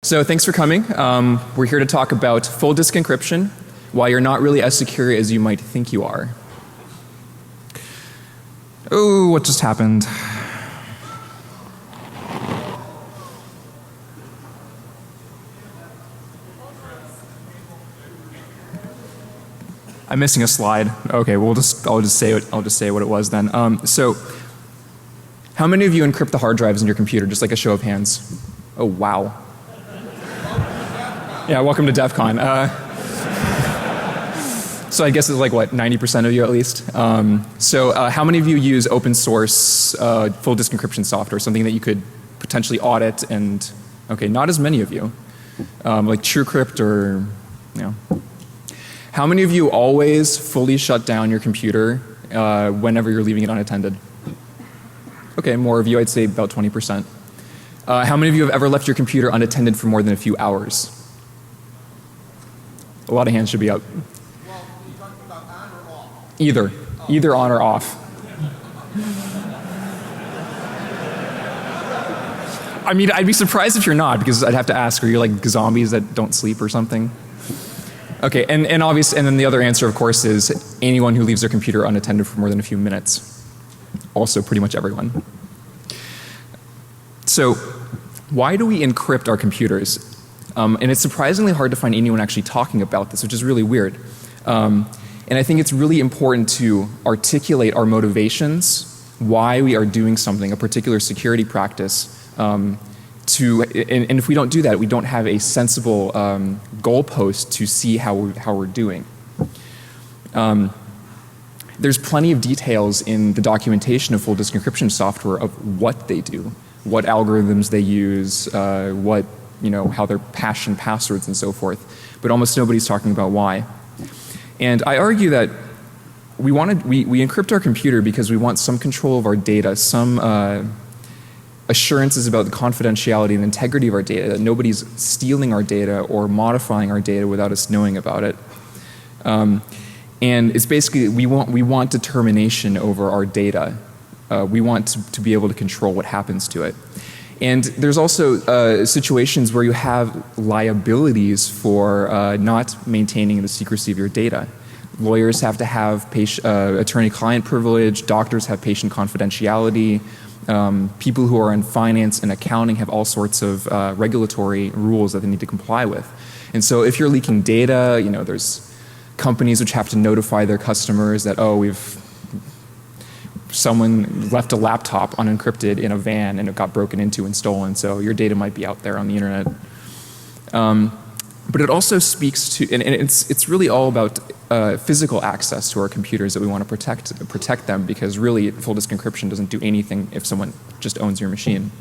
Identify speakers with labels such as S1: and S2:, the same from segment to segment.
S1: So thanks for coming. We're here to talk about full disk encryption, why you're not really as secure as you might think you are. Oh, what just happened? I'm missing a slide. Okay, I'll just say what it was then. So, how many of you encrypt the hard drives in your computer? Just like a show of hands. Oh wow. Yeah, welcome to Defcon. So I guess it's like what, 90% of you at least. So how many of you use open source full disk encryption software, something that you could potentially audit? And okay, not as many of you, like TrueCrypt or you know. How many of you always fully shut down your computer whenever you're leaving it unattended? Okay, more of you, I'd say about 20%. How many of you have ever left your computer unattended for more than a few hours? A lot of hands should be up.
S2: Well, you talking about on or off?
S1: Either. Either on or off. I mean, I'd be surprised if you're not, because I'd have to ask, are you like zombies that don't sleep or something? Okay, and then the other answer of course is anyone who leaves their computer unattended for more than a few minutes. Also pretty much everyone. So why do we encrypt our computers? And it's surprisingly hard to find anyone actually talking about this, which is really weird. And I think it's really important to articulate our motivations, why we are doing something, a particular security practice, and if we don't do that, we don't have a sensible goalpost to see how we're doing. There's plenty of details in the documentation of full disk encryption software of what they do, what algorithms they use, how they're hashed and passwords and so forth, but almost nobody's talking about why. And I argue that we encrypt our computer because we want some control of our data, some assurances about the confidentiality and integrity of our data, that nobody's stealing our data or modifying our data without us knowing about it. And it's basically, we want determination over our data. We want to be able to control what happens to it. And there's also situations where you have liabilities for not maintaining the secrecy of your data. Lawyers have to have attorney-client privilege, doctors have patient confidentiality, people who are in finance and accounting have all sorts of regulatory rules that they need to comply with. And so if you're leaking data, there's companies which have to notify their customers that, oh, someone left a laptop unencrypted in a van and it got broken into and stolen, so your data might be out there on the internet. But it also speaks to, and it's really all about physical access to our computers that we want to protect them, because really full disk encryption doesn't do anything if someone just owns your machine.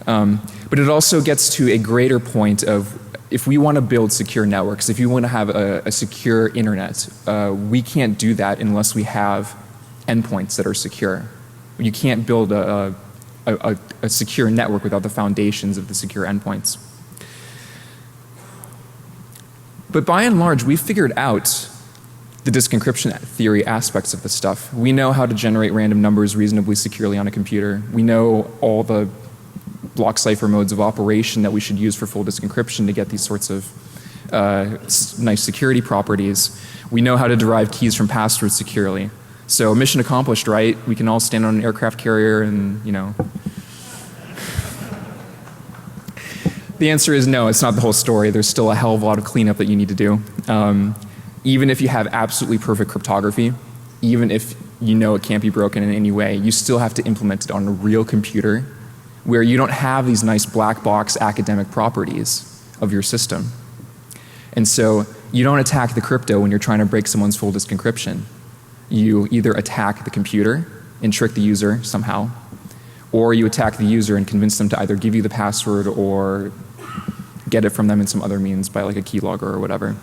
S1: But it also gets to a greater point of, if we want to build secure networks, if you want to have a secure internet, we can't do that unless we have endpoints that are secure. You can't build a secure network without the foundations of the secure endpoints. But by and large, we've figured out the disk encryption theory aspects of this stuff. We know how to generate random numbers reasonably securely on a computer. We know all the block cipher modes of operation that we should use for full disk encryption to get these sorts of nice security properties. We know how to derive keys from passwords securely. So mission accomplished, right? We can all stand on an aircraft carrier and, The answer is no, it's not the whole story. There's still a hell of a lot of cleanup that you need to do. Even if you have absolutely perfect cryptography, even if you know it can't be broken in any way, you still have to implement it on a real computer where you don't have these nice black box academic properties of your system. And so you don't attack the crypto when you're trying to break someone's full disk encryption. You either attack the computer and trick the user somehow, or you attack the user and convince them to either give you the password or get it from them in some other means by like a keylogger or whatever.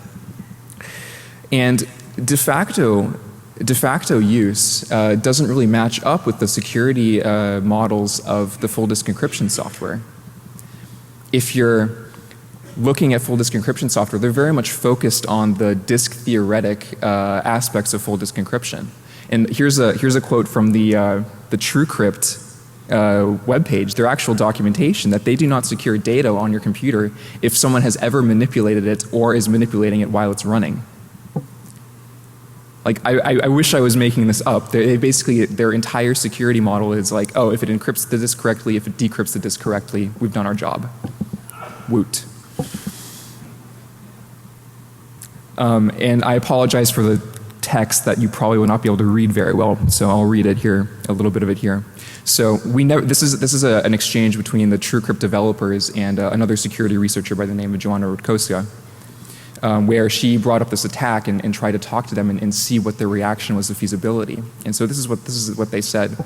S1: And de facto use doesn't really match up with the security models of the full disk encryption software. If you're looking at full disk encryption software, they're very much focused on the disk theoretic aspects of full disk encryption. And here's a quote from the TrueCrypt web page, their actual documentation, that they do not secure data on your computer if someone has ever manipulated it or is manipulating it while it's running. Like, I wish I was making this up. They basically, their entire security model is like, oh, if it encrypts the disk correctly, if it decrypts the disk correctly, we've done our job. Woot. And I apologize for the text that you probably will not be able to read very well, so I'll read it here, a little bit of it here. So this is an exchange between the TrueCrypt developers and another security researcher by the name of Joanna Rutkowska, where she brought up this attack and tried to talk to them and see what their reaction was to feasibility. And so this is what they said.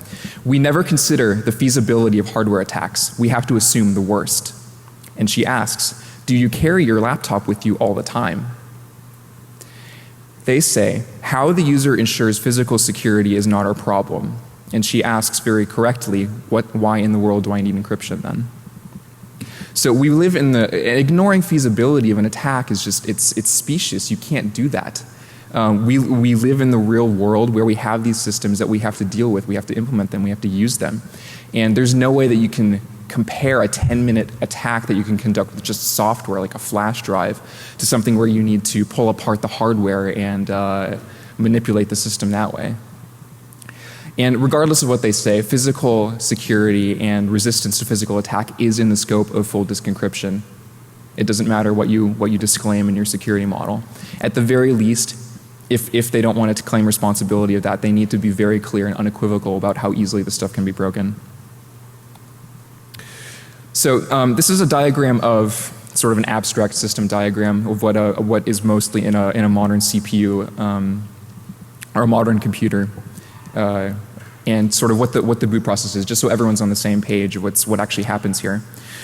S1: We never consider the feasibility of hardware attacks. We have to assume the worst. And she asks, do you carry your laptop with you all the time? They say, how the user ensures physical security is not our problem. And she asks very correctly, why in the world do I need encryption then? So we live in ignoring feasibility of an attack is just, it's specious. You can't do that. We live in the real world where we have these systems that we have to deal with. We have to implement them. We have to use them. And there's no way that you can compare a 10-minute attack that you can conduct with just software like a flash drive to something where you need to pull apart the hardware and manipulate the system that way. And regardless of what they say, physical security and resistance to physical attack is in the scope of full disk encryption. It doesn't matter what you disclaim in your security model. At the very least, if they don't want to claim responsibility of that, they need to be very clear and unequivocal about how easily this stuff can be broken. So this is a diagram of sort of an abstract system diagram of what is mostly in a modern CPU or a modern computer, and sort of what the boot process is, just so everyone's on the same page of what actually happens here.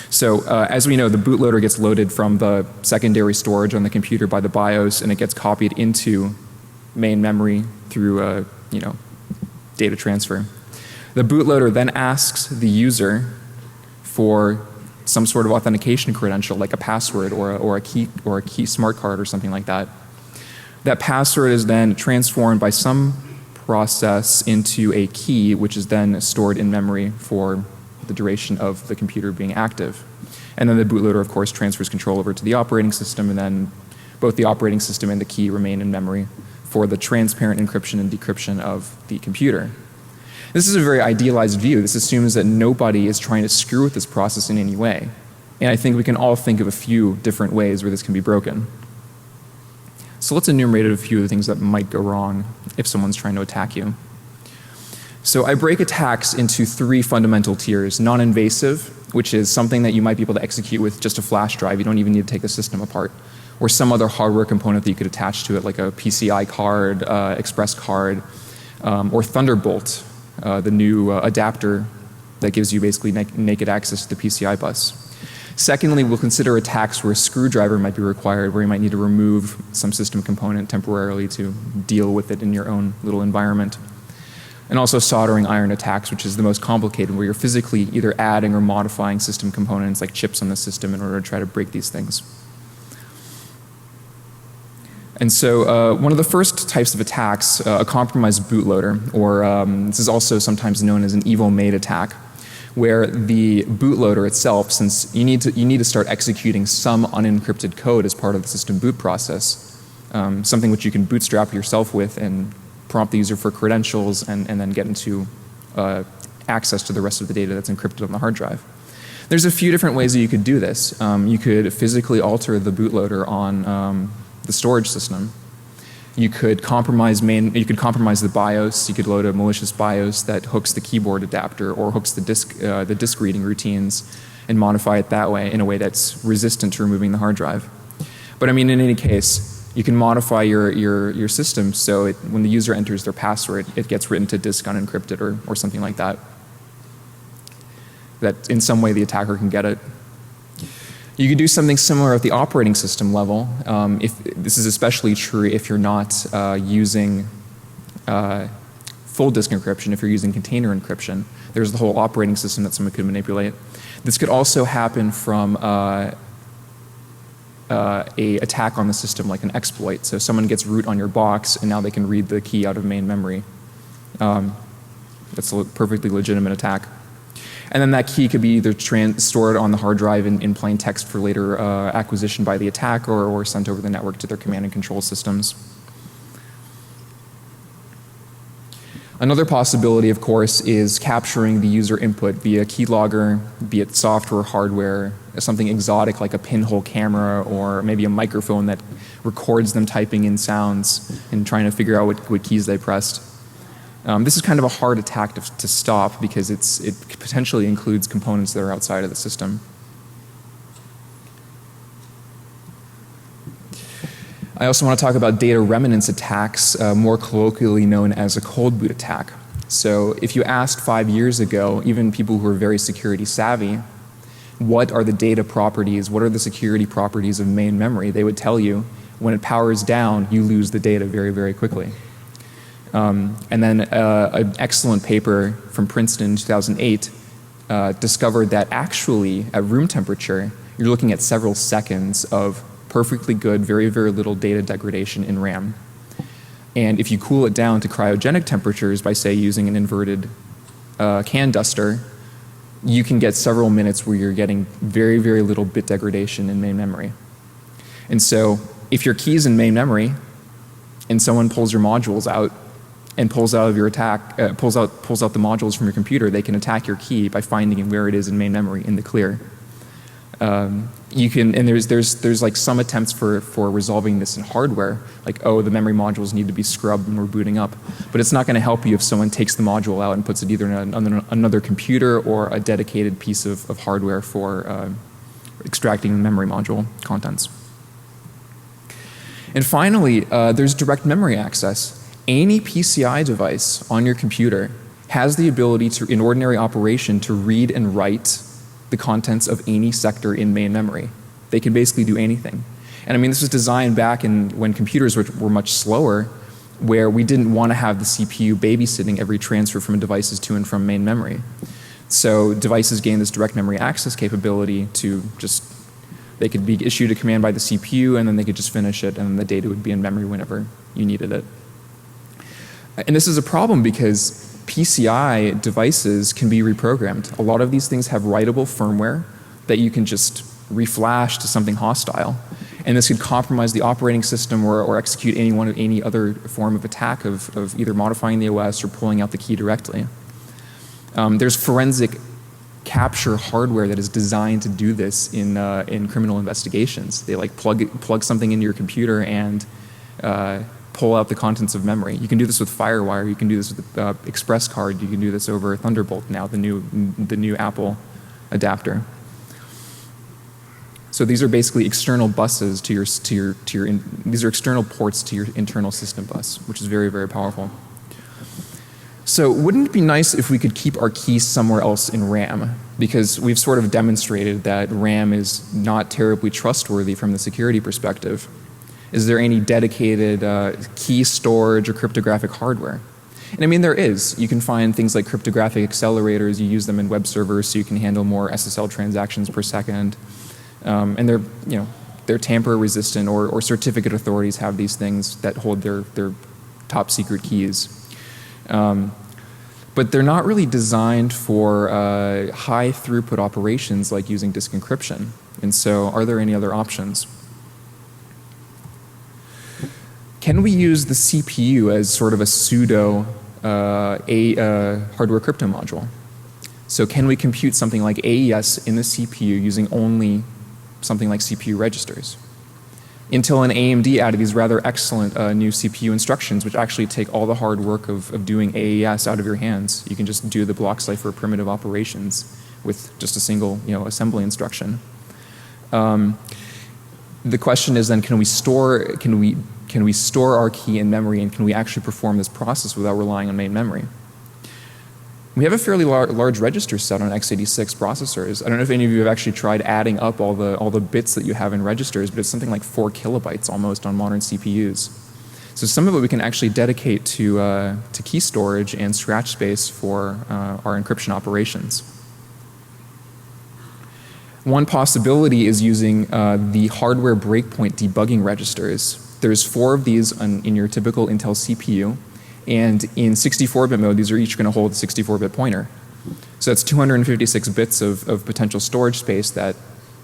S1: So as we know, the bootloader gets loaded from the secondary storage on the computer by the BIOS, and it gets copied into main memory through data transfer. The bootloader then asks the user for some sort of authentication credential, like a password or a key smart card or something like that. That password is then transformed by some process into a key, which is then stored in memory for the duration of the computer being active. And then the bootloader, of course, transfers control over to the operating system, and then both the operating system and the key remain in memory for the transparent encryption and decryption of the computer. This is a very idealized view. This assumes that nobody is trying to screw with this process in any way. And I think we can all think of a few different ways where this can be broken. So let's enumerate a few of the things that might go wrong if someone's trying to attack you. So I break attacks into three fundamental tiers. Non-invasive, which is something that you might be able to execute with just a flash drive. You don't even need to take the system apart. Or some other hardware component that you could attach to it, like a PCI card, express card, or Thunderbolt, the new adapter that gives you basically naked access to the PCI bus. Secondly, we'll consider attacks where a screwdriver might be required, where you might need to remove some system component temporarily to deal with it in your own little environment. And also soldering iron attacks, which is the most complicated, where you're physically either adding or modifying system components like chips on the system in order to try to break these things. And so one of the first types of attacks, a compromised bootloader, or this is also sometimes known as an evil maid attack, where the bootloader itself, since you need to start executing some unencrypted code as part of the system boot process, something which you can bootstrap yourself with and prompt the user for credentials and then get into access to the rest of the data that's encrypted on the hard drive. There's a few different ways that you could do this. You could physically alter the bootloader on the storage system. You could compromise the BIOS. You could load a malicious BIOS that hooks the keyboard adapter or hooks the disk reading routines and modify it that way in a way that's resistant to removing the hard drive. But I mean, in any case, you can modify your system so when the user enters their password, it gets written to disk unencrypted or something like that. That in some way the attacker can get it. You could do something similar at the operating system level. This is especially true if you're not using full disk encryption, if you're using container encryption. There's the whole operating system that someone could manipulate. This could also happen from a attack on the system, like an exploit. So someone gets root on your box and now they can read the key out of main memory. That's a perfectly legitimate attack. And then that key could be either stored on the hard drive in plain text for later acquisition by the attacker, or sent over the network to their command and control systems. Another possibility, of course, is capturing the user input via keylogger, be it software, hardware, something exotic like a pinhole camera, or maybe a microphone that records them typing in sounds and trying to figure out what keys they pressed. This is kind of a hard attack to stop because it potentially includes components that are outside of the system. I also want to talk about data remnants attacks, more colloquially known as a cold boot attack. So if you asked 5 years ago, even people who are very security savvy, what are the data properties, what are the security properties of main memory, they would tell you when it powers down, you lose the data very, very quickly. And then an excellent paper from Princeton in 2008 discovered that actually at room temperature, you're looking at several seconds of perfectly good, very, very little data degradation in RAM. And if you cool it down to cryogenic temperatures by, say, using an inverted can duster, you can get several minutes where you're getting very, very little bit degradation in main memory. And so if your key's in main memory and someone pulls your modules out and pulls out of your attack, pulls out the modules from your computer, they can attack your key by finding where it is in main memory in the clear. You can, and there's like some attempts for resolving this in hardware, like, oh, the memory modules need to be scrubbed when we're booting up. But it's not going to help you if someone takes the module out and puts it either in another computer or a dedicated piece of hardware for extracting memory module contents. And finally, there's direct memory access. Any PCI device on your computer has the ability to, in ordinary operation, to read and write the contents of any sector in main memory. They can basically do anything. And I mean, this was designed back when computers were much slower, where we didn't want to have the CPU babysitting every transfer from devices to and from main memory. So devices gained this direct memory access capability to just, they could be issued a command by the CPU and then they could just finish it and then the data would be in memory whenever you needed it. And this is a problem because PCI devices can be reprogrammed. A lot of these things have writable firmware that you can just reflash to something hostile. And this could compromise the operating system or execute any other form of attack of either modifying the OS or pulling out the key directly. There's forensic capture hardware that is designed to do this in criminal investigations. They like plug something into your computer and pull out the contents of memory. You can do this with FireWire, you can do this with Express Card, you can do this over Thunderbolt now, the new Apple adapter. So these are basically external buses these are external ports to your internal system bus, which is very, very powerful. So wouldn't it be nice if we could keep our keys somewhere else in RAM? Because we've sort of demonstrated that RAM is not terribly trustworthy from the security perspective. Is there any dedicated key storage or cryptographic hardware? And I mean, there is. You can find things like cryptographic accelerators. You use them in web servers so you can handle more SSL transactions per second. And they're tamper resistant, or certificate authorities have these things that hold their top secret keys. But they're not really designed for high throughput operations like using disk encryption. And so are there any other options? Can we use the CPU as sort of a pseudo hardware crypto module? So can we compute something like AES in the CPU using only something like CPU registers? Intel and AMD added these rather excellent new CPU instructions which actually take all the hard work of doing AES out of your hands. You can just do the block cipher primitive operations with just a single assembly instruction. The question is then, can we store our key in memory, and can we actually perform this process without relying on main memory? We have a fairly large register set on x86 processors. I don't know if any of you have actually tried adding up all the bits that you have in registers, but it's something like 4 kilobytes almost on modern CPUs. So some of it we can actually dedicate to key storage and scratch space for our encryption operations. One possibility is using the hardware breakpoint debugging registers. There's 4 of these in your typical Intel CPU, and in 64-bit mode, these are each going to hold a 64-bit pointer. So that's 256 bits of potential storage space that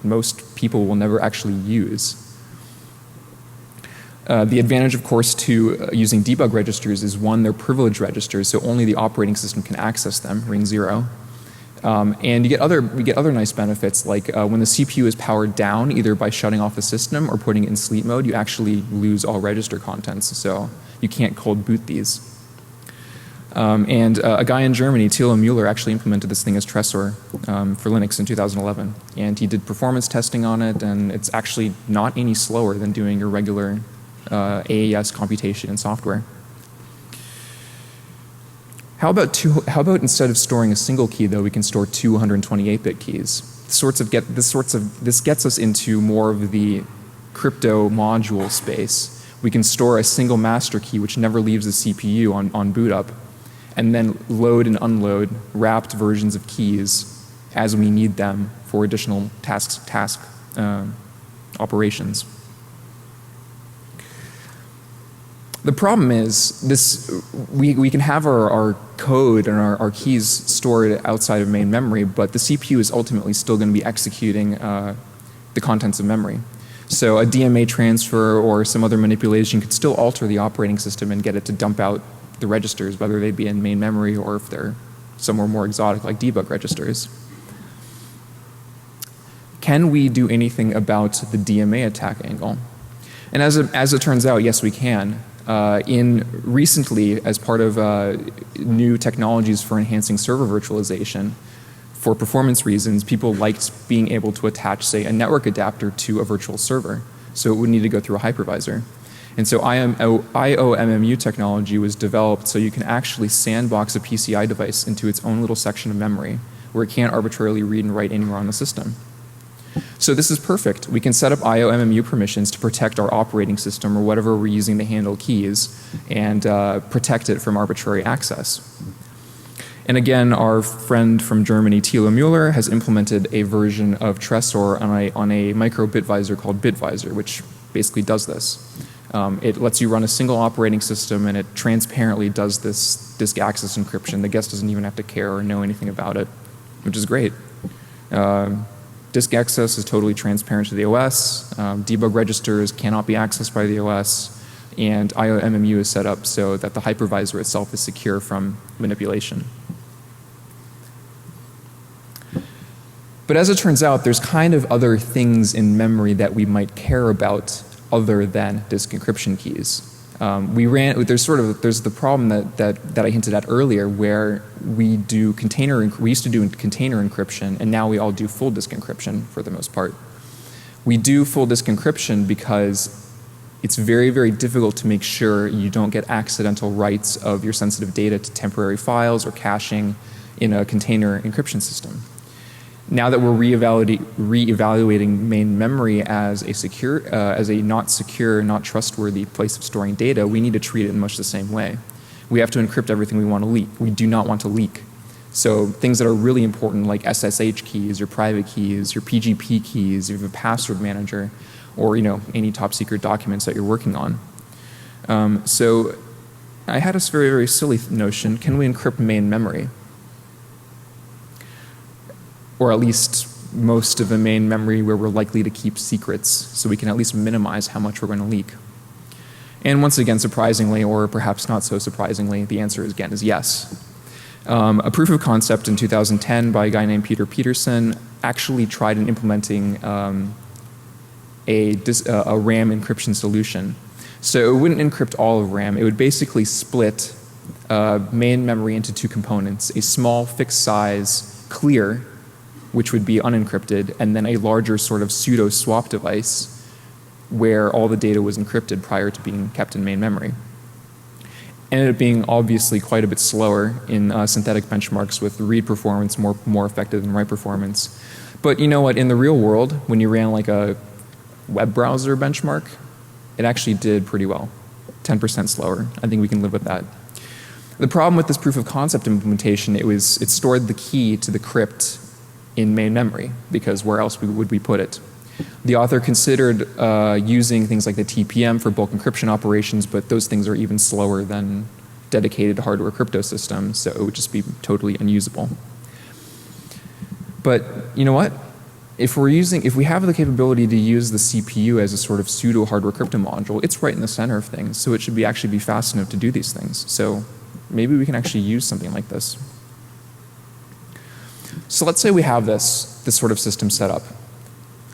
S1: most people will never actually use. The advantage, of course, to using debug registers is one, they're privileged registers, so only the operating system can access them, ring 0. And we get other nice benefits, like when the CPU is powered down, either by shutting off the system or putting it in sleep mode, you actually lose all register contents, so you can't cold boot these. And a guy in Germany, Thilo Müller, actually implemented this thing as Tresor for Linux in 2011. And he did performance testing on it, and it's actually not any slower than doing your regular AES computation in software. How about instead of storing a single key, though, we can store 228-bit keys? This gets us into more of the crypto module space. We can store a single master key which never leaves the CPU on boot up, and then load and unload wrapped versions of keys as we need them for additional task operations. The problem is we can have our code and our keys stored outside of main memory, but the CPU is ultimately still going to be executing the contents of memory. So a DMA transfer or some other manipulation could still alter the operating system and get it to dump out the registers, whether they be in main memory or if they're somewhere more exotic like debug registers. Can we do anything about the DMA attack angle? And as it turns out, yes, we can. Recently, as part of new technologies for enhancing server virtualization, for performance reasons, people liked being able to attach, say, a network adapter to a virtual server, so it would need to go through a hypervisor. And so IOMMU technology was developed so you can actually sandbox a PCI device into its own little section of memory where it can't arbitrarily read and write anywhere on the system. So this is perfect. We can set up IOMMU permissions to protect our operating system or whatever we're using to handle keys and protect it from arbitrary access. And again, our friend from Germany, Thilo Müller, has implemented a version of Tresor on a micro bitvisor called Bitvisor, which basically does this. It lets you run a single operating system and it transparently does this disk access encryption. The guest doesn't even have to care or know anything about it, which is great. Disk access is totally transparent to the OS. Debug registers cannot be accessed by the OS. And IOMMU is set up so that the hypervisor itself is secure from manipulation. But as it turns out, there's kind of other things in memory that we might care about other than disk encryption keys. There's the problem that I hinted at earlier, where we used to do container encryption, and now we all do full disk encryption for the most part. We do full disk encryption because it's very, very difficult to make sure you don't get accidental writes of your sensitive data to temporary files or caching in a container encryption system. Now that we're reevaluating main memory as a not secure, not trustworthy place of storing data, we need to treat it in much the same way. We have to encrypt everything we want to leak. We do not want to leak. So things that are really important like SSH keys, your private keys, your PGP keys, you have a password manager, or any top secret documents that you're working on. So I had this very, very silly notion: can we encrypt main memory? Or at least most of the main memory where we're likely to keep secrets, so we can at least minimize how much we're going to leak. And once again, surprisingly, or perhaps not so surprisingly, the answer again is yes. A proof of concept in 2010 by a guy named Peter Peterson actually tried in implementing a RAM encryption solution. So it wouldn't encrypt all of RAM. It would basically split main memory into two components: a small fixed size clear, which would be unencrypted, and then a larger sort of pseudo swap device where all the data was encrypted prior to being kept in main memory. Ended up being obviously quite a bit slower in synthetic benchmarks, with read performance more effective than write performance. But you know what, in the real world, when you ran like a web browser benchmark, it actually did pretty well. 10% slower. I think we can live with that. The problem with this proof of concept implementation, it stored the key to the crypt in main memory, because where else would we put it? The author considered using things like the TPM for bulk encryption operations, but those things are even slower than dedicated hardware crypto systems, so it would just be totally unusable. But you know what? If we have the capability to use the CPU as a sort of pseudo hardware crypto module, it's right in the center of things, so it should actually be fast enough to do these things. So maybe we can actually use something like this. So let's say we have this sort of system set up.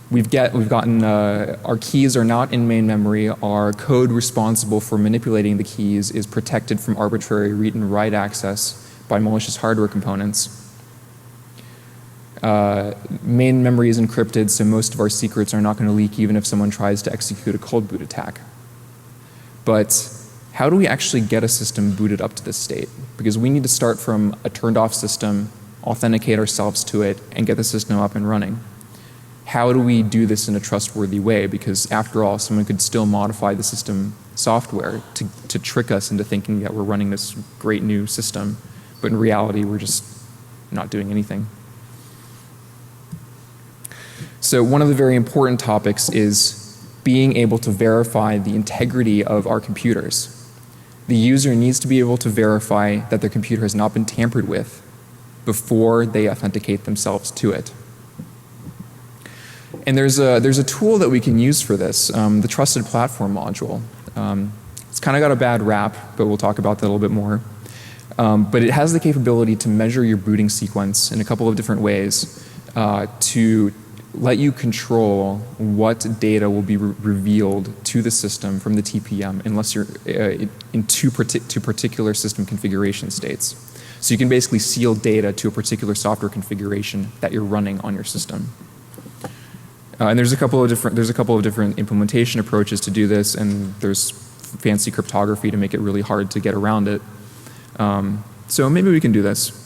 S1: We've gotten, our keys are not in main memory, our code responsible for manipulating the keys is protected from arbitrary read and write access by malicious hardware components. Main memory is encrypted, so most of our secrets are not going to leak even if someone tries to execute a cold boot attack. But how do we actually get a system booted up to this state? Because we need to start from a turned off system, authenticate ourselves to it, and get the system up and running. How do we do this in a trustworthy way? Because after all, someone could still modify the system software to trick us into thinking that we're running this great new system, but in reality we're just not doing anything. So one of the very important topics is being able to verify the integrity of our computers. The user needs to be able to verify that their computer has not been tampered with before they authenticate themselves to it. And there's a tool that we can use for this, the Trusted Platform module. It's kind of got a bad rap, but we'll talk about that a little bit more. But it has the capability to measure your booting sequence in a couple of different ways to let you control what data will be revealed to the system from the TPM unless you're in two particular system configuration states. So you can basically seal data to a particular software configuration that you're running on your system. And there's a couple of different implementation approaches to do this, and there's fancy cryptography to make it really hard to get around it. So maybe we can do this.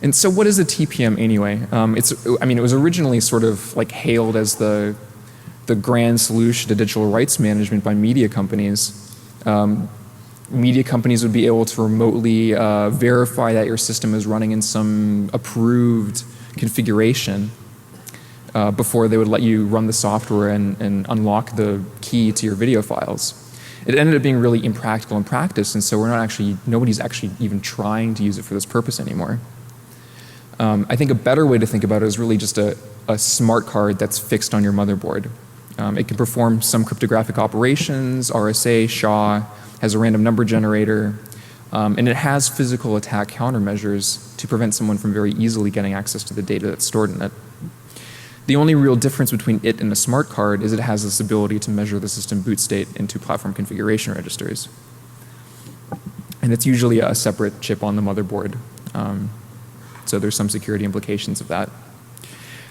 S1: And so what is a TPM anyway? It was originally sort of like hailed as the grand solution to digital rights management by media companies. Media companies would be able to remotely verify that your system is running in some approved configuration before they would let you run the software and unlock the key to your video files. It ended up being really impractical in practice, and so nobody's actually even trying to use it for this purpose anymore. I think a better way to think about it is really just a smart card that's fixed on your motherboard. It can perform some cryptographic operations, RSA, SHA, has a random number generator, and it has physical attack countermeasures to prevent someone from very easily getting access to the data that's stored in it. The only real difference between it and a smart card is it has this ability to measure the system boot state into platform configuration registers. And it's usually a separate chip on the motherboard. So there's some security implications of that.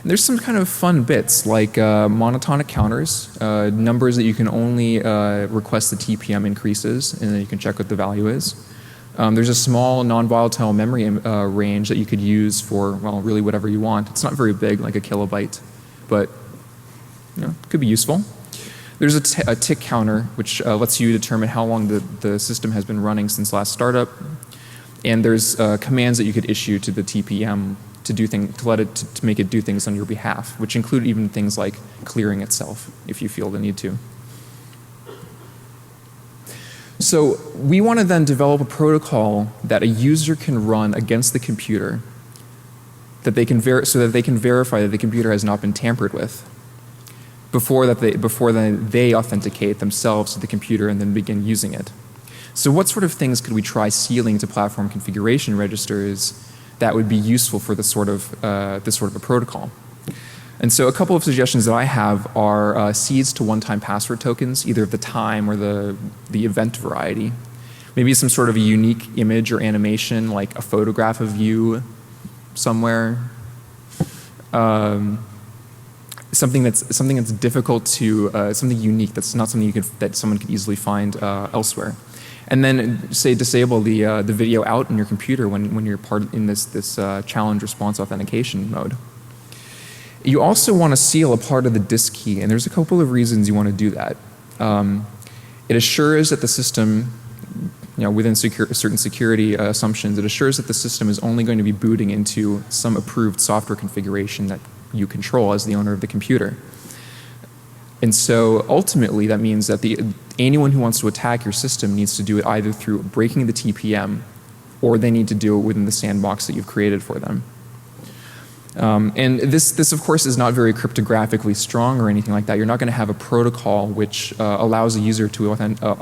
S1: And there's some kind of fun bits like monotonic counters, numbers that you can only request the TPM increases, and then you can check what the value is. There's a small non-volatile memory range that you could use for, well, really whatever you want. It's not very big, like a kilobyte, but it could be useful. There's a tick counter, which lets you determine how long the system has been running since last startup. And there's commands that you could issue to the TPM to make it do things on your behalf, which include even things like clearing itself if you feel the need to. So we want to then develop a protocol that a user can run against the computer so that they can verify that the computer has not been tampered with before they authenticate themselves to the computer and then begin using it. So what sort of things could we try sealing to platform configuration registers that would be useful for this sort of a protocol? And so a couple of suggestions that I have are seeds to one-time password tokens, either of the time or the event variety. Maybe some sort of a unique image or animation, like a photograph of you somewhere. Something that's difficult to something unique. That's not something that someone could easily find elsewhere. And then say disable the video out in your computer when you're in this challenge response authentication mode. You also want to seal a part of the disk key, and there's a couple of reasons you want to do that. It assures that the system, within certain security assumptions, it assures that the system is only going to be booting into some approved software configuration that you control as the owner of the computer. And so ultimately that means that anyone who wants to attack your system needs to do it either through breaking the TPM or they need to do it within the sandbox that you've created for them. And this, of course, is not very cryptographically strong or anything like that. You're not going to have a protocol which allows a user to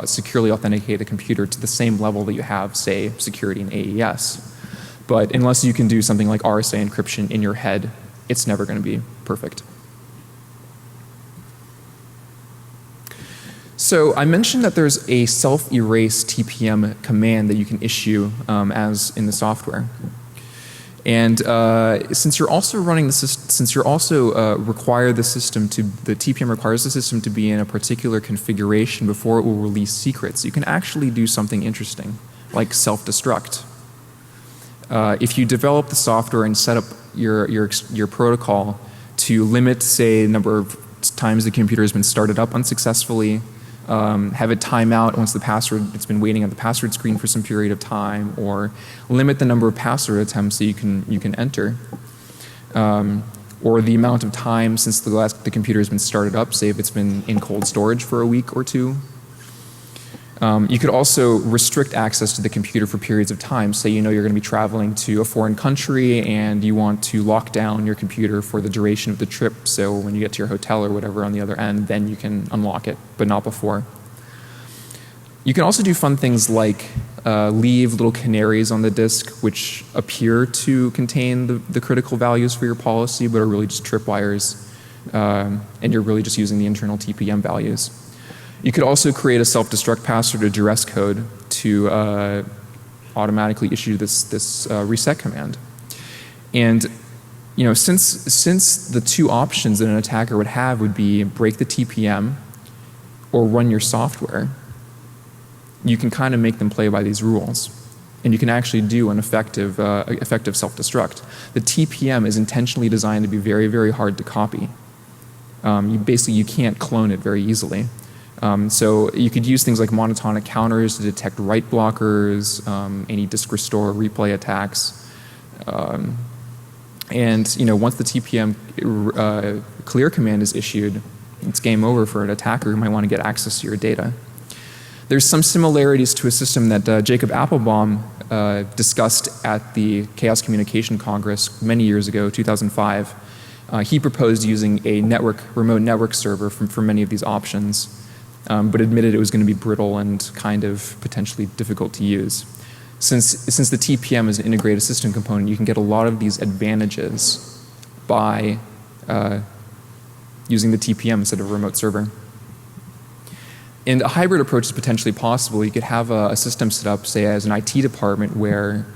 S1: securely authenticate a computer to the same level that you have, say, security in AES. But unless you can do something like RSA encryption in your head, it's never going to be perfect. So I mentioned that there's a self-erase TPM command that you can issue as in the software. And since you're also running the system, since you're also require the system to, the TPM requires the system to be in a particular configuration before it will release secrets, you can actually do something interesting, like self-destruct. If you develop the software and set up your protocol to limit, say, the number of times the computer has been started up unsuccessfully, have it time out once the password, it's been waiting on the password screen for some period of time, or limit the number of password attempts that you can enter, or the amount of time since the computer has been started up, say if it's been in cold storage for a week or two. You could also restrict access to the computer for periods of time. Say you know you're going to be traveling to a foreign country and you want to lock down your computer for the duration of the trip, so when you get to your hotel or whatever on the other end, then you can unlock it, but not before. You can also do fun things like leave little canaries on the disk which appear to contain the critical values for your policy but are really just tripwires, and you're really just using the internal TPM values. You could also create a self-destruct password or duress code to automatically issue this reset command. And you know, since the two options that an attacker would have would be break the TPM or run your software, you can kind of make them play by these rules. And you can actually do an effective self-destruct. The TPM is intentionally designed to be very, very hard to copy. You can't clone it very easily. So you could use things like monotonic counters to detect write blockers, any disk restore, replay attacks. And you know, once the TPM clear command is issued, it's game over for an attacker who might want to get access to your data. There's some similarities to a system that Jacob Appelbaum discussed at the Chaos Communication Congress many years ago, 2005. He proposed using a remote network server for many of these options. But admitted it was going to be brittle and kind of potentially difficult to use. Since the TPM is an integrated system component, you can get a lot of these advantages by using the TPM instead of a remote server. And a hybrid approach is potentially possible. You could have a system set up, say, as an IT department where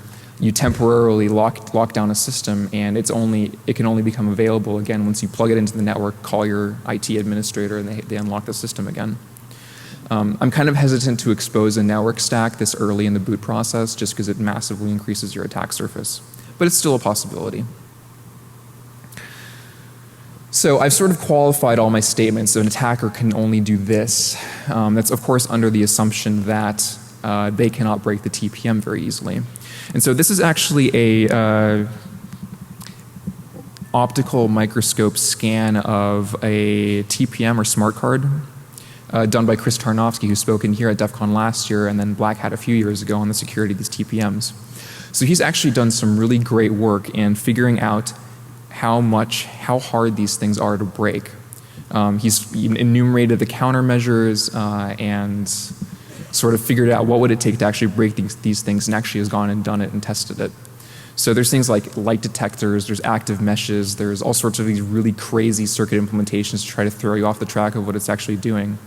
S1: you temporarily lock down a system, and it can only become available again once you plug it into the network, call your IT administrator, and they unlock the system again. I'm kind of hesitant to expose a network stack this early in the boot process just because it massively increases your attack surface. But it's still a possibility. So I've sort of qualified all my statements. So an attacker can only do this. That's of course under the assumption that they cannot break the TPM very easily. And so this is actually a optical microscope scan of a TPM or smart card. Done by Chris Tarnowski, who spoke in here at Defcon last year, and then Black Hat a few years ago on the security of these TPMs. So he's actually done some really great work in figuring out how hard these things are to break. He's enumerated the countermeasures and sort of figured out what would it take to actually break these things, and actually has gone and done it and tested it. So there's things like light detectors, there's active meshes, there's all sorts of these really crazy circuit implementations to try to throw you off the track of what it's actually doing.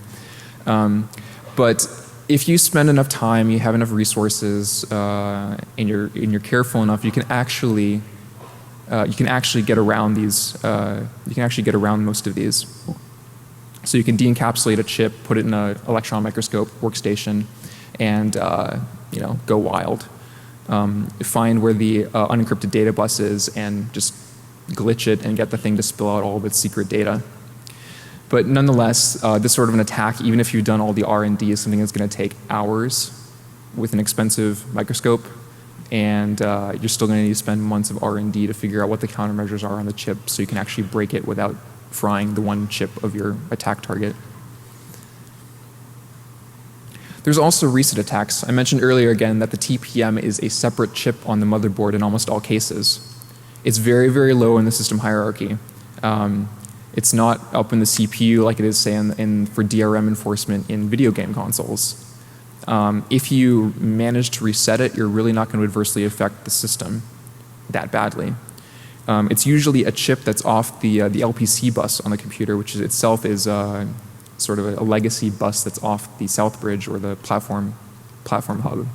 S1: But if you spend enough time, you have enough resources, and you're careful enough, you can actually get around these. You can actually get around most of these. So you can de-encapsulate a chip, put it in an electron microscope workstation, and go wild. Find where the unencrypted data bus is and just glitch it and get the thing to spill out all of its secret data. But nonetheless, this sort of an attack, even if you've done all the R&D, is something that's going to take hours with an expensive microscope, and you're still going to need to spend months of R&D to figure out what the countermeasures are on the chip so you can actually break it without frying the one chip of your attack target. There's also reset attacks. I mentioned earlier again that the TPM is a separate chip on the motherboard in almost all cases. It's very, very low in the system hierarchy. It's not up in the CPU like it is, say, for DRM enforcement in video game consoles. If you manage to reset it, you're really not going to adversely affect the system that badly. It's usually a chip that's off the LPC bus on the computer, which itself is sort of a legacy bus that's off the South Bridge or the platform hub.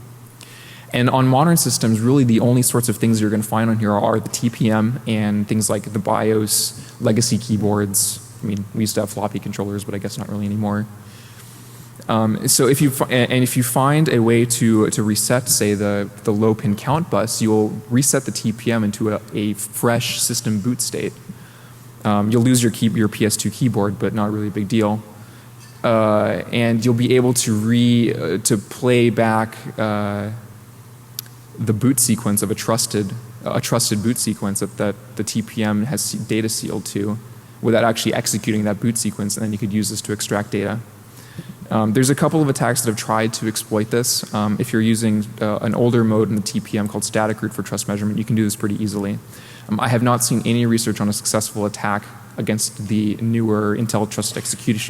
S1: And on modern systems, really the only sorts of things you're going to find on here are the TPM and things like the BIOS, legacy keyboards. I mean, we used to have floppy controllers, but I guess not really anymore. So if you find a way to reset, say, the low pin count bus, you'll reset the TPM into a fresh system boot state. You'll lose your PS2 keyboard, but not really a big deal. And you'll be able to play back the boot sequence of a trusted boot sequence that the TPM has data sealed to, without actually executing that boot sequence, and then you could use this to extract data. There's a couple of attacks that have tried to exploit this. If you're using an older mode in the TPM called static root for trust measurement, you can do this pretty easily. I have not seen any research on a successful attack against the newer Intel Trusted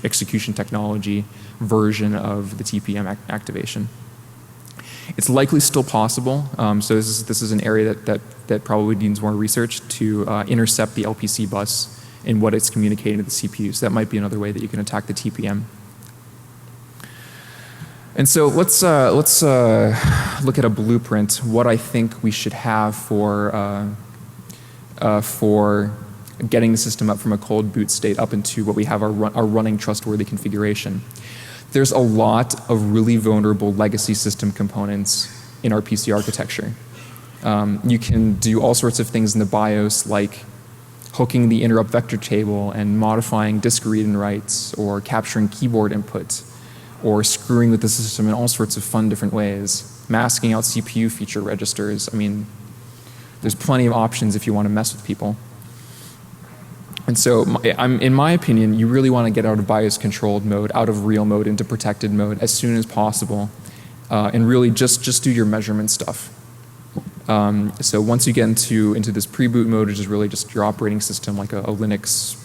S1: Execution Technology version of the TPM activation. It's likely still possible, so this is an area that probably needs more research to intercept the LPC bus and what it's communicating to the CPU. So that might be another way that you can attack the TPM. And so let's look at a blueprint, what I think we should have for getting the system up from a cold boot state up into what we have our running trustworthy configuration. There's a lot of really vulnerable legacy system components in our PC architecture. You can do all sorts of things in the BIOS, like hooking the interrupt vector table and modifying disk read and writes, or capturing keyboard input, or screwing with the system in all sorts of fun different ways, masking out CPU feature registers. I mean, there's plenty of options if you want to mess with people. And so, in my opinion, you really want to get out of BIOS controlled mode, out of real mode, into protected mode as soon as possible, and really just do your measurement stuff. So once you get into this pre-boot mode, which is really just your operating system, like a Linux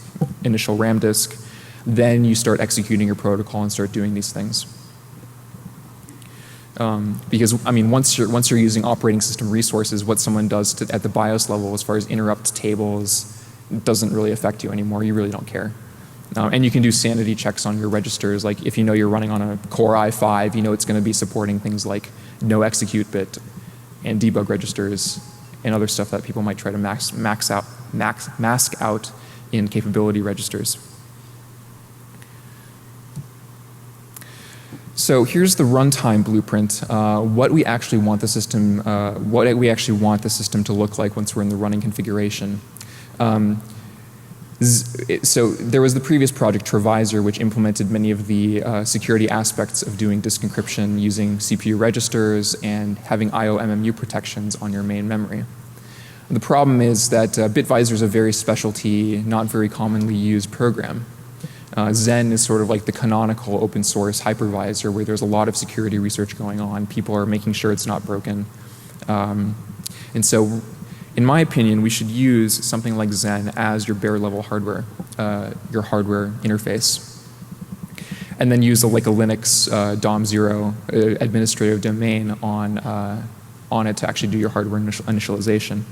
S1: initial RAM disk, then you start executing your protocol and start doing these things. Because I mean, once you're using operating system resources, what someone does at the BIOS level, as far as interrupt tables, doesn't really affect you anymore. You really don't care. And you can do sanity checks on your registers. Like if you know you're running on a Core i5, you know it's going to be supporting things like no execute bit and debug registers and other stuff that people might try to mask out in capability registers. So here's the runtime blueprint. What we actually want the system to look like once we're in the running configuration. So there was the previous project Trevisor, which implemented many of the security aspects of doing disk encryption using CPU registers and having IO MMU protections on your main memory. The problem is that Bitvisor is a very specialty, not very commonly used program. Zen is sort of like the canonical open source hypervisor where there's a lot of security research going on. People are making sure it's not broken. And so, in my opinion, we should use something like Zen as your bare level hardware, your hardware interface. And then use like a Linux DOM0 administrative domain on it to actually do your hardware initialization.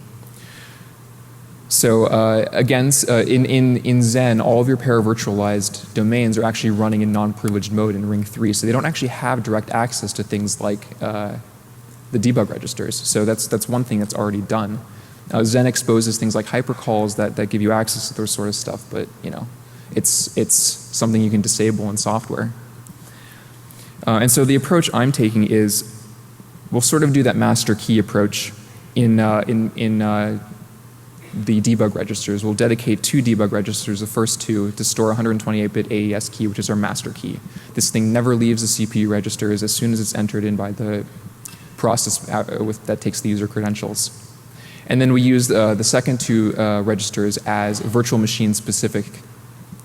S1: So again, in Zen, all of your paravirtualized domains are actually running in non-privileged mode in Ring 3, so they don't actually have direct access to things like the debug registers. So that's one thing that's already done. Zen exposes things like hypercalls that give you access to those sort of stuff, but you know, it's something you can disable in software. And so the approach I'm taking is we'll sort of do that master key approach in the debug registers. We'll dedicate 2 debug registers, the first 2, to store a 128-bit AES key, which is our master key. This thing never leaves the CPU registers as soon as it's entered in by the process that takes the user credentials. And then we use the second 2 registers as virtual machine specific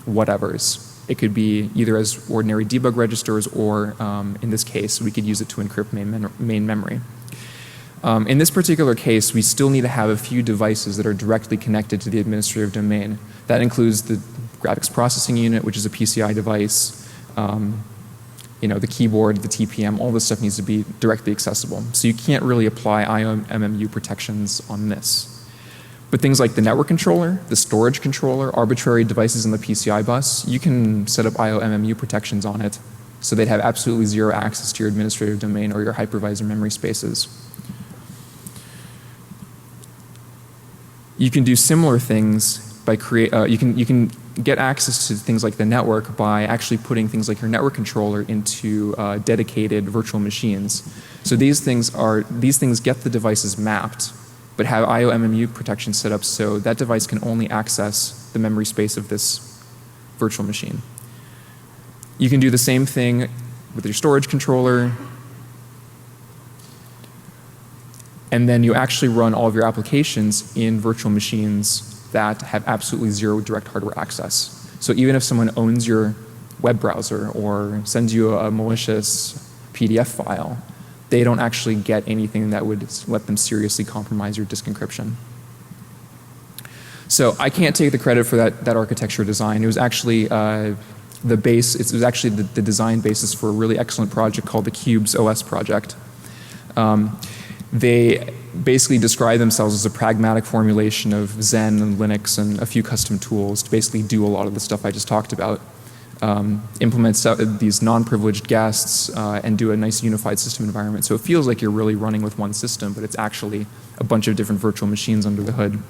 S1: whatevers. It could be either as ordinary debug registers or in this case we could use it to encrypt main memory. In this particular case, we still need to have a few devices that are directly connected to the administrative domain. That includes the graphics processing unit, which is a PCI device, the keyboard, the TPM, all this stuff needs to be directly accessible. So you can't really apply IOMMU protections on this. But things like the network controller, the storage controller, arbitrary devices in the PCI bus, you can set up IOMMU protections on it so they'd have absolutely zero access to your administrative domain or your hypervisor memory spaces. You can do similar things by you can get access to things like the network by actually putting things like your network controller into dedicated virtual machines. So these things get the devices mapped, but have IOMMU protection set up so that device can only access the memory space of this virtual machine. You can do the same thing with your storage controller, and then you actually run all of your applications in virtual machines that have absolutely zero direct hardware access. So even if someone owns your web browser or sends you a malicious PDF file, they don't actually get anything that would let them seriously compromise your disk encryption. So I can't take the credit for that architecture design. It was actually the design basis for a really excellent project called the Cubes OS project. They basically describe themselves as a pragmatic formulation of Zen and Linux and a few custom tools to basically do a lot of the stuff I just talked about. Implement these non-privileged guests and do a nice unified system environment. So it feels like you're really running with one system, but it's actually a bunch of different virtual machines under the hood.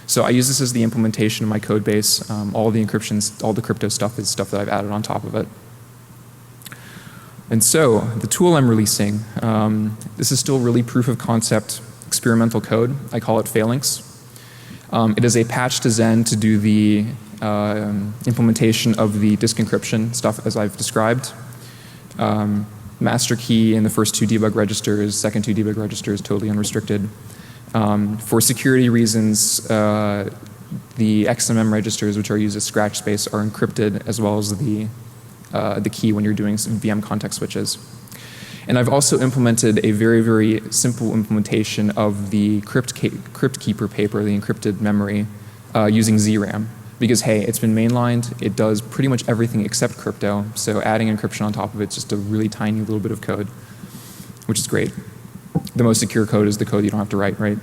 S1: So I use this as the implementation of my code base. All the encryptions, all the crypto stuff is stuff that I've added on top of it. And so the tool I'm releasing, this is still really proof of concept experimental code. I call it Phalanx. It is a patch to Zen to do the implementation of the disk encryption stuff as I've described. Master key in the first 2 debug registers, second 2 debug registers, totally unrestricted. For security reasons, the XMM registers, which are used as scratch space, are encrypted, as well as the key when you're doing some VM context switches. And I've also implemented a very, very simple implementation of the crypt keeper paper, the encrypted memory, using ZRAM. Because hey, it's been mainlined, it does pretty much everything except crypto, so adding encryption on top of it's just a really tiny little bit of code, which is great. The most secure code is the code you don't have to write, right?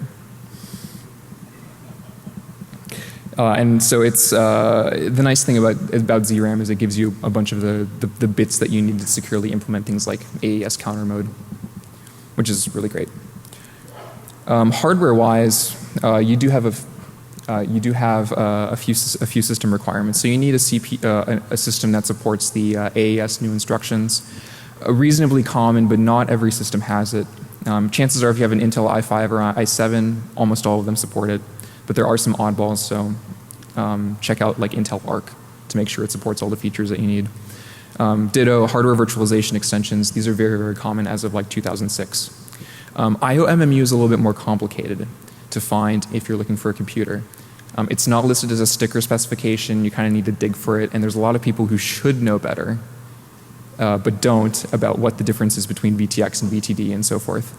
S1: And so it's the nice thing about ZRAM is it gives you a bunch of the bits that you need to securely implement things like AES counter mode, which is really great. Hardware-wise, you do have a few system requirements. So you need a system that supports the AES new instructions. Reasonably common, but not every system has it. Chances are, if you have an Intel i5 or i7, almost all of them support it. But there are some oddballs, so check out like Intel Arc to make sure it supports all the features that you need. Ditto, hardware virtualization extensions. These are very, very common as of like 2006. IOMMU is a little bit more complicated to find if you're looking for a computer. It's not listed as a sticker specification. You kind of need to dig for it, and there's a lot of people who should know better, but don't, about what the difference is between VTX and VTD and so forth.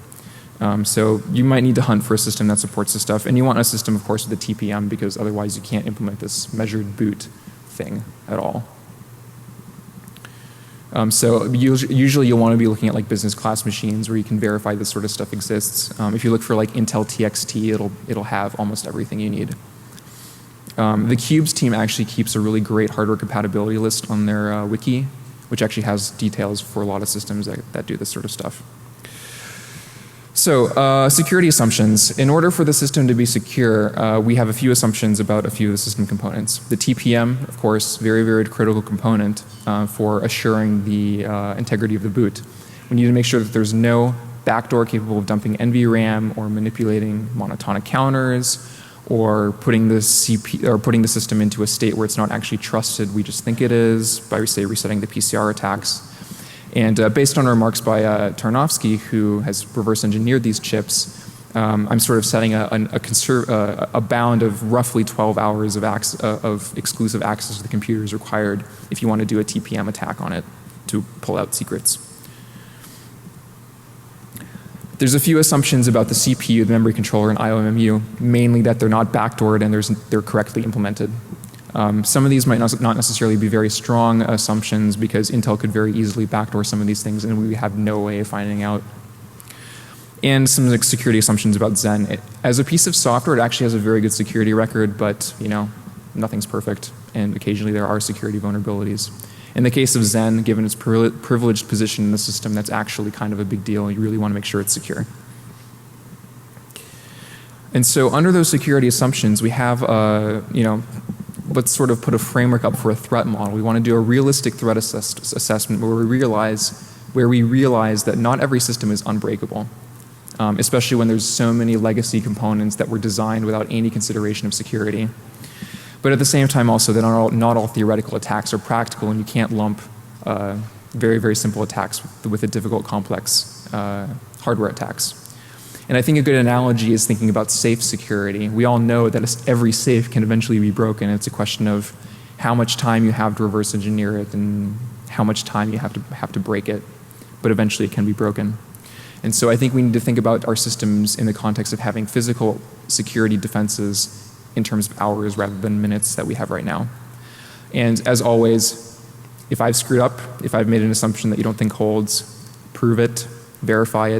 S1: So you might need to hunt for a system that supports this stuff, and you want a system, of course, with a TPM, because otherwise you can't implement this measured boot thing at all. So usually you'll want to be looking at like business class machines where you can verify this sort of stuff exists. If you look for like Intel TXT, it'll have almost everything you need. The Cubes team actually keeps a really great hardware compatibility list on their wiki, which actually has details for a lot of systems that do this sort of stuff. So security assumptions. In order for the system to be secure, we have a few assumptions about a few of the system components. The TPM, of course, very, very critical component for assuring the integrity of the boot. We need to make sure that there's no backdoor capable of dumping NVRAM or manipulating monotonic counters or putting the system into a state where it's not actually trusted. We just think it is by, say, resetting the PCR attacks. And based on remarks by Tarnowski, who has reverse engineered these chips, I'm sort of setting a bound of roughly 12 hours of exclusive access to the computer is required if you want to do a TPM attack on it to pull out secrets. There's a few assumptions about the CPU, the memory controller, and IOMMU, mainly that they're not backdoored and they're correctly implemented. Some of these might not necessarily be very strong assumptions because Intel could very easily backdoor some of these things and we have no way of finding out. And some like security assumptions about Zen. As a piece of software, it actually has a very good security record, but you know, nothing's perfect, and occasionally there are security vulnerabilities. In the case of Zen, given its privileged position in the system, that's actually kind of a big deal. You really want to make sure it's secure. And so under those security assumptions, we have, you know, let's sort of put a framework up for a threat model. We want to do a realistic threat assessment where we realize that not every system is unbreakable. Especially when there's so many legacy components that were designed without any consideration of security. But at the same time also that not all theoretical attacks are practical and you can't lump very, very simple attacks with a difficult, complex hardware attacks. And I think a good analogy is thinking about safe security. We all know that every safe can eventually be broken. It's a question of how much time you have to reverse engineer it and how much time you have to break it. But eventually it can be broken. And so I think we need to think about our systems in the context of having physical security defenses in terms of hours rather than minutes that we have right now. And as always, if I've screwed up, if I've made an assumption that you don't think holds, prove it, verify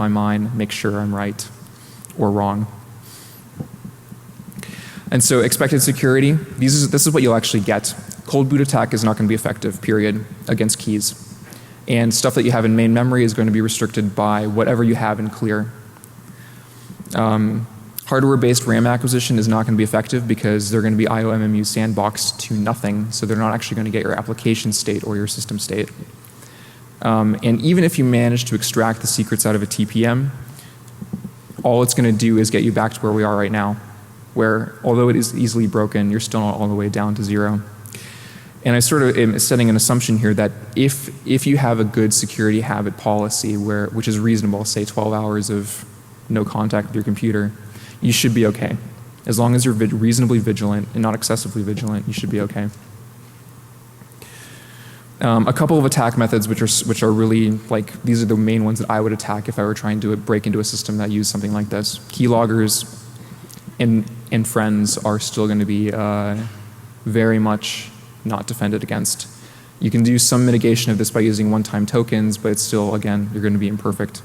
S1: mine, make sure I'm right or wrong. And so expected security, this is what you'll actually get. Cold boot attack is not going to be effective, period, against keys. And stuff that you have in main memory is going to be restricted by whatever you have in clear. Hardware-based RAM acquisition is not going to be effective because they're going to be IOMMU sandboxed to nothing, so they're not actually going to get your application state or your system state. And even if you manage to extract the secrets out of a TPM, all it's going to do is get you back to where we are right now, where although it is easily broken, you're still not all the way down to zero. And I sort of am setting an assumption here that if you have a good security habit policy which is reasonable, say 12 hours of no contact with your computer, you should be okay. As long as you're reasonably vigilant and not excessively vigilant, you should be okay. A couple of attack methods which are really like, these are the main ones that I would attack if I were trying to break into a system that used something like this. Keyloggers and friends are still going to be very much not defended against. You can do some mitigation of this by using one-time tokens, but it's still, again, you're going to be imperfect.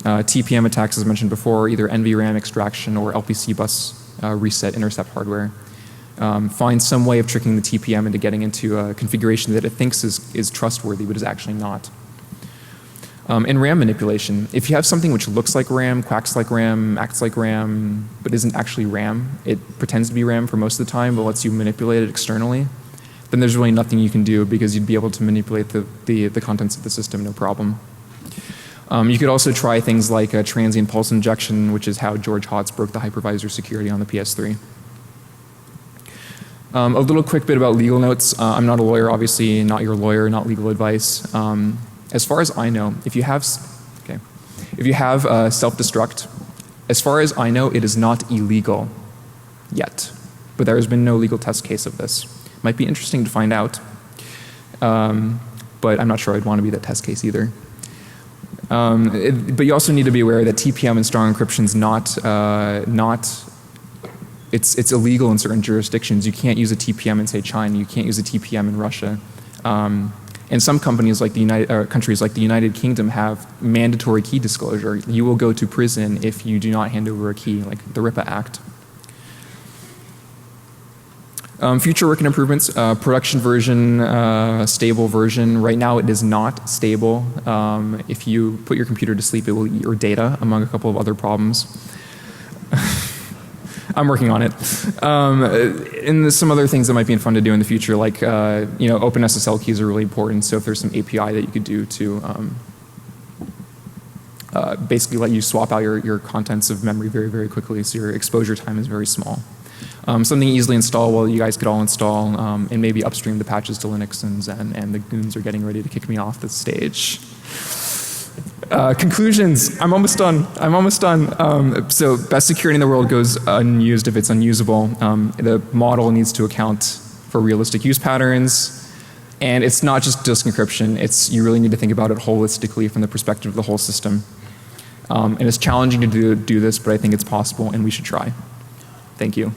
S1: TPM attacks, as mentioned before, either NVRAM extraction or LPC bus reset intercept hardware. Find some way of tricking the TPM into getting into a configuration that it thinks is trustworthy, but is actually not. And RAM manipulation. If you have something which looks like RAM, quacks like RAM, acts like RAM, but isn't actually RAM, it pretends to be RAM for most of the time, but lets you manipulate it externally, then there's really nothing you can do because you'd be able to manipulate the contents of the system no problem. You could also try things like transient pulse injection, which is how George Hotz broke the hypervisor security on the PS3. A little quick bit about legal notes. I'm not a lawyer, obviously, not your lawyer, not legal advice. As far as I know, if you have self-destruct, as far as I know, it is not illegal yet. But there has been no legal test case of this. Might be interesting to find out, but I'm not sure I'd want to be that test case either. But you also need to be aware that TPM and strong encryption is it's illegal in certain jurisdictions. You can't use a TPM in, say, China. You can't use a TPM in Russia. And some companies like countries like the United Kingdom have mandatory key disclosure. You will go to prison if you do not hand over a key, like the RIPA Act. Future work and improvements, production version, stable version. Right now it is not stable. If you put your computer to sleep, it will eat your data, among a couple of other problems. I'm working on it. And there's some other things that might be fun to do in the future, like open SSL keys are really important. So if there's some API that you could do to basically let you swap out your contents of memory very, very quickly, so your exposure time is very small. Something easily installable you guys could all install, and maybe upstream the patches to Linux and Zen, and the goons are getting ready to kick me off the stage. Conclusions. I'm almost done. So best security in the world goes unused if it's unusable. The model needs to account for realistic use patterns, and it's not just disk encryption. You really need to think about it holistically from the perspective of the whole system. And it's challenging to do this, but I think it's possible and we should try. Thank you.